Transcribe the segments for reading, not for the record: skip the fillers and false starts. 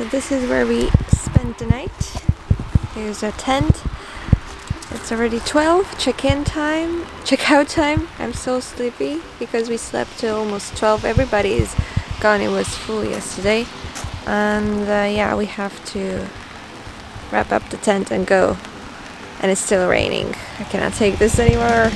So this is where we spent the night. There's a tent. It's already 12, check-out time. I'm so sleepy because we slept till almost 12. Everybody is gone. It was full yesterday. And yeah, we have to wrap up the tent and go. And it's still raining. I cannot take this anymore.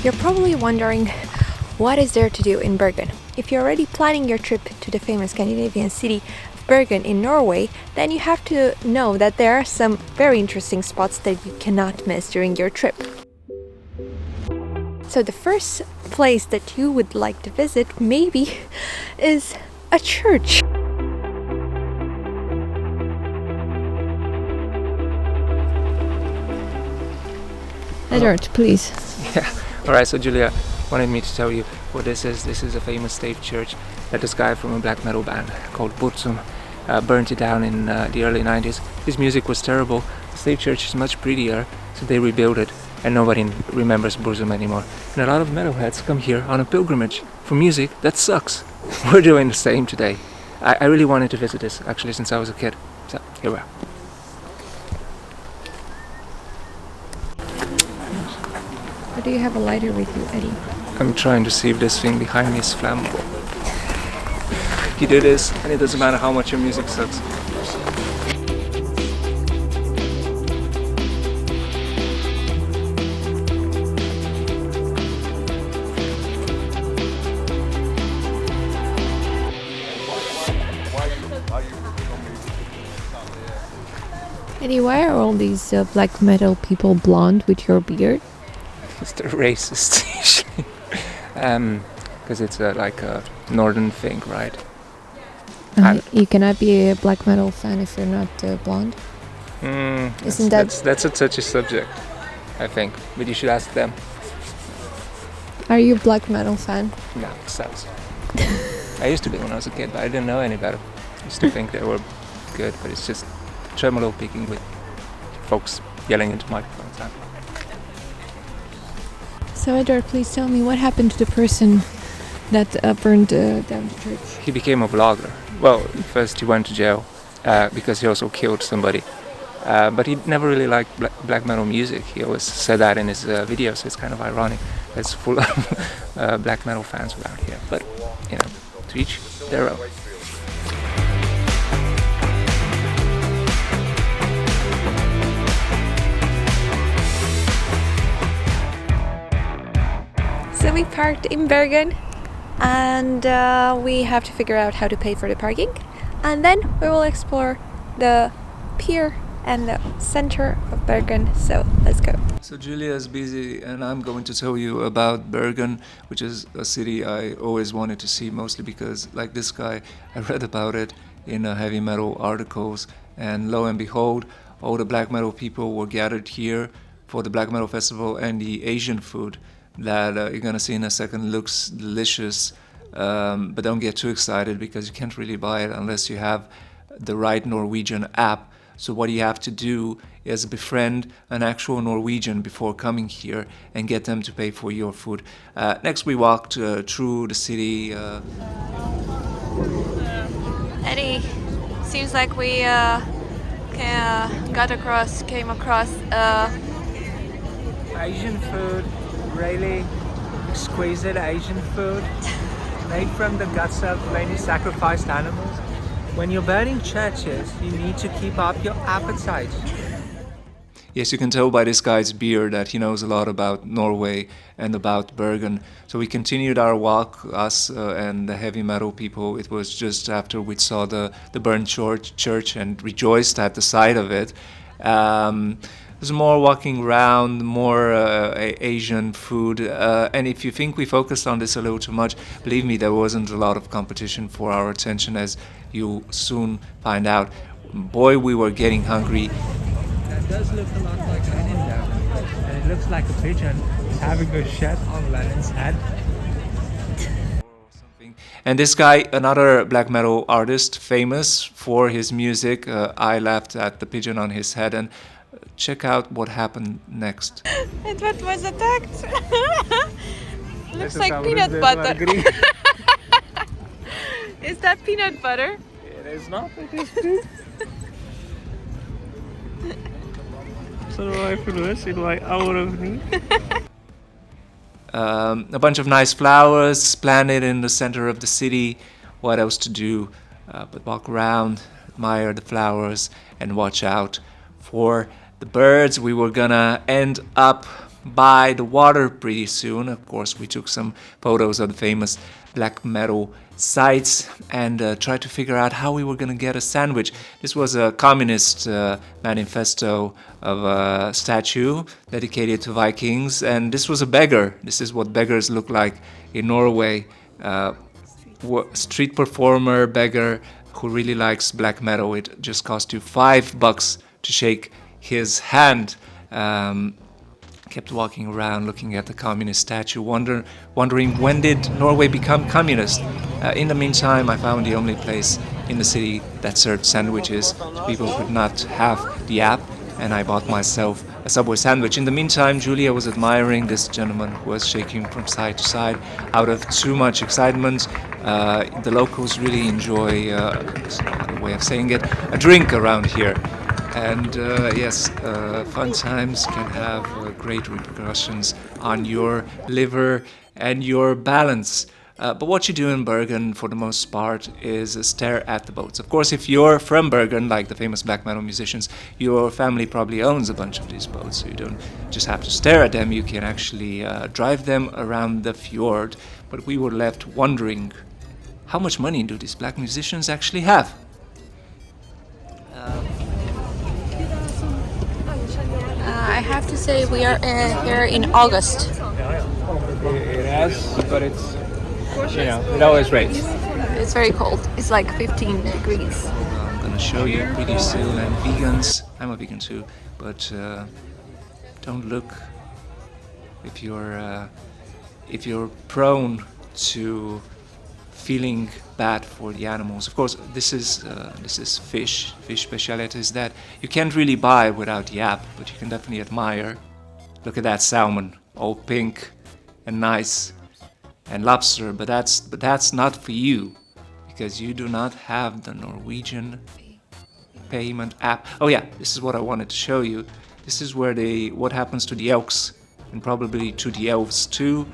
You're probably wondering, what is there to do in Bergen? If you're already planning your trip to the famous Scandinavian city of Bergen in Norway, then you have to know that there are some very interesting spots that you cannot miss during your trip. So the first place that you would like to visit, maybe, is a church. Edward, please. Yeah. Alright, so Julia wanted me to tell you what this is. This is a famous Stave church that this guy from a black metal band called Burzum burnt it down in the early 90s. His music was terrible. The Stave church is much prettier, so they rebuilt it, and nobody remembers Burzum anymore. And a lot of metalheads come here on a pilgrimage for music that sucks. We're doing the same today. I really wanted to visit this, actually, since I was a kid. So, here we are. Or do you have a lighter with you, Eddie? I'm trying to see if this thing behind me is flammable. You do this, and it doesn't matter how much your music sucks. Eddie, why are all these black metal people blonde with your beard? It's the racist issue. Because it's like a northern thing, right? You cannot be a black metal fan if you're not blonde. Isn't that's a touchy subject, I think. But you should ask them. Are you a black metal fan? No, it sucks. I used to be when I was a kid, but I didn't know any better. I used to think they were good, but it's just tremolo picking with folks yelling into microphones. So Edward, please tell me what happened to the person that burned down the church? He became a vlogger. Well, first he went to jail because he also killed somebody. But he never really liked black metal music. He always said that in his videos. So it's kind of ironic. It's full of black metal fans around here. But, you know, to each their own. So we parked in Bergen and we have to figure out how to pay for the parking, and then we will explore the pier and the center of Bergen. So let's go. So Julia is busy and I'm going to tell you about Bergen, which is a city I always wanted to see, mostly because, like this guy, I read about it in heavy metal articles, and lo and behold, all the black metal people were gathered here for the black metal festival, and the Asian food that you're gonna see in a second looks delicious, but don't get too excited because you can't really buy it unless you have the right Norwegian app. So what you have to do is befriend an actual Norwegian before coming here and get them to pay for your food. Next we walked through the city. Eddie, seems like we came across Asian food, really exquisite Asian food, made from the guts of many sacrificed animals. When you're burning churches, you need to keep up your appetite. Yes, you can tell by this guy's beard that he knows a lot about Norway and about Bergen. So we continued our walk, us and the heavy metal people. It was just after we saw the burned church and rejoiced at the sight of it. There's more walking around, more Asian food, and if you think we focused on this a little too much, believe me, there wasn't a lot of competition for our attention, as you'll soon find out. Boy, we were getting hungry. That does look a lot like Lenin down there, and it looks like a pigeon having a shed on Lenin's head. And this guy, another black metal artist, famous for his music, I laughed at the pigeon on his head, and check out what happened next. Edward was attacked. Looks like peanut butter. Is that peanut butter? It is not. It is poop. Så det var förlust, det var out of me. A bunch of nice flowers planted in the center of the city. What else to do but walk around, admire the flowers, and watch out for the birds. We were gonna end up by the water pretty soon. Of course, we took some photos of the famous black metal sites and tried to figure out how we were gonna get a sandwich. This was a communist manifesto of a statue dedicated to Vikings, and this was a beggar. This is what beggars look like in Norway. Street performer, beggar who really likes black metal. It just cost you $5 to shake his hand. Kept walking around looking at the communist statue, wondering when did Norway become communist. In the meantime, I found the only place in the city that served sandwiches. People could not have the app, and I bought myself a Subway sandwich. In the meantime, Julia was admiring this gentleman who was shaking from side to side out of too much excitement. The locals really enjoy, another way of saying it, a drink around here. And yes, fun times can have great repercussions on your liver and your balance. But what you do in Bergen, for the most part, is stare at the boats. Of course, if you're from Bergen, like the famous black metal musicians, your family probably owns a bunch of these boats, so you don't just have to stare at them, you can actually drive them around the fjord. But we were left wondering, how much money do these black musicians actually have? I have to say we are here in August. It has, but it's, it always rains. It's very cold. It's like 15 degrees. I'm gonna show you pretty soon. And vegans, I'm a vegan too, but don't look if you're prone to feeling bad for the animals. Of course, this is fish specialities that you can't really buy without the app, but you can definitely admire. Look at that salmon, all pink and nice, and lobster, but that's not for you because you do not have the Norwegian payment app. Oh yeah, this is what I wanted to show you. This is where what happens to the elks and probably to the elves too.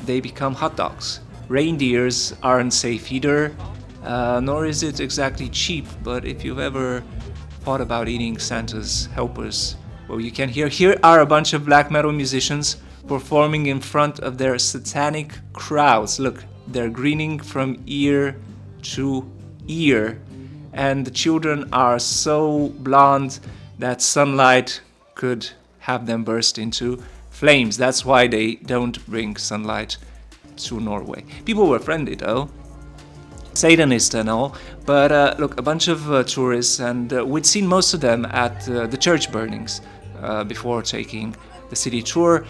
They become hot dogs. Reindeers aren't safe either, nor is it exactly cheap, but if you've ever thought about eating Santa's helpers, well, you can hear. Here are a bunch of black metal musicians performing in front of their satanic crowds. Look, they're grinning from ear to ear, and the children are so blonde that sunlight could have them burst into flames. That's why they don't bring sunlight to Norway. People were friendly though, Satanist and all, but look, a bunch of tourists, and we'd seen most of them at the church burnings before taking the city tour.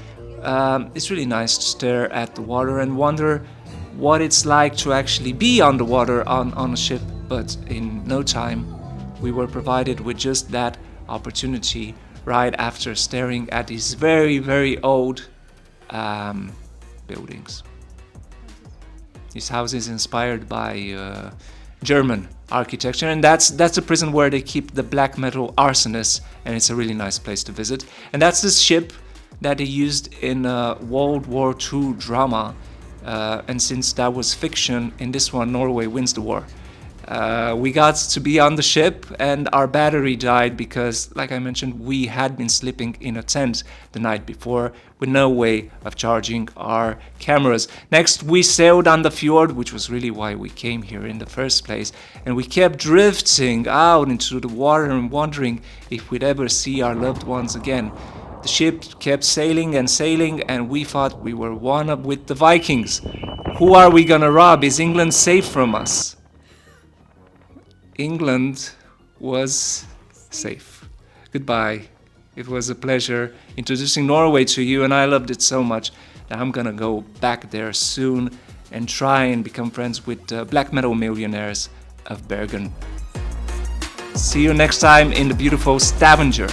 It's really nice to stare at the water and wonder what it's like to actually be on the water on a ship, but in no time we were provided with just that opportunity right after staring at these very, very old buildings. This house is inspired by German architecture, and that's a prison where they keep the black metal arsonists, and it's a really nice place to visit. And that's this ship that they used in World War II drama, and since that was fiction, in this one Norway wins the war. We got to be on the ship, and our battery died because, like I mentioned, we had been sleeping in a tent the night before with no way of charging our cameras. Next, we sailed on the fjord, which was really why we came here in the first place, and we kept drifting out into the water and wondering if we'd ever see our loved ones again. The ship kept sailing and sailing, and we thought we were one up with the Vikings. Who are we gonna rob? Is England safe from us? England was safe. Goodbye. It was a pleasure introducing Norway to you, and I loved it so much that I'm gonna go back there soon and try and become friends with black metal millionaires of Bergen. See you next time in the beautiful Stavanger.